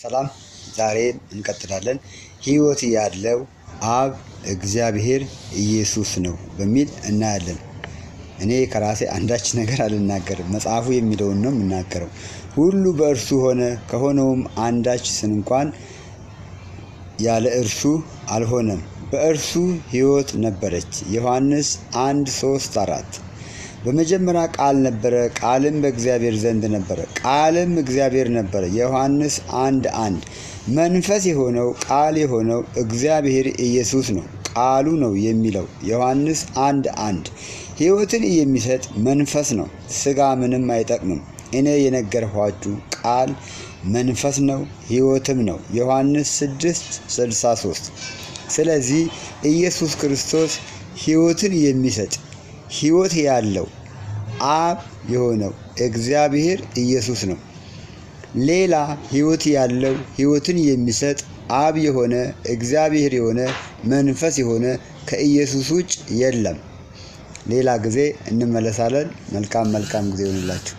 ሰላም ዛሬ እንቀጥላለን። ሕይወት ያለው አብ እግዚአብሔር ኢየሱስ ነው በሚል እናያለን። እኔ ከራሴ አንዳች ነገር አልናገርም፣ መጽሐፉ የሚለውን ነው የምናገረው። ሁሉ በእርሱ ሆነ፣ ከሆነውም አንዳች እንኳን ያለ እርሱ አልሆነም። በእርሱ ሕይወት ነበረች። ዮሐንስ 1:3-4 በመጀመሪያ ቃል ነበረ፣ ቃልም በእግዚአብሔር ዘንድ ነበረ፣ ቃልም እግዚአብሔር ነበረ። ዮሐንስ 1:1 መንፈስ የሆነው ቃል የሆነው እግዚአብሔር ኢየሱስ ነው፣ ቃሉ ነው የሚለው ዮሐንስ 1:1 ሕይወትን የሚሰጥ መንፈስ ነው፣ ሥጋ ምንም አይጠቅምም። እኔ የነገርኋችሁ ቃል መንፈስ ነው ሕይወትም ነው ዮሐንስ 6:63 ስለዚህ ኢየሱስ ክርስቶስ ሕይወትን የሚሰጥ ሕይወት ያለው አብ የሆነው እግዚአብሔር ኢየሱስ ነው። ሌላ ሕይወት ያለው ሕይወትን የሚሰጥ አብ የሆነ እግዚአብሔር የሆነ መንፈስ የሆነ ከኢየሱስ ውጭ የለም። ሌላ ጊዜ እንመለሳለን። መልካም ጊዜ ይሁንላችሁ።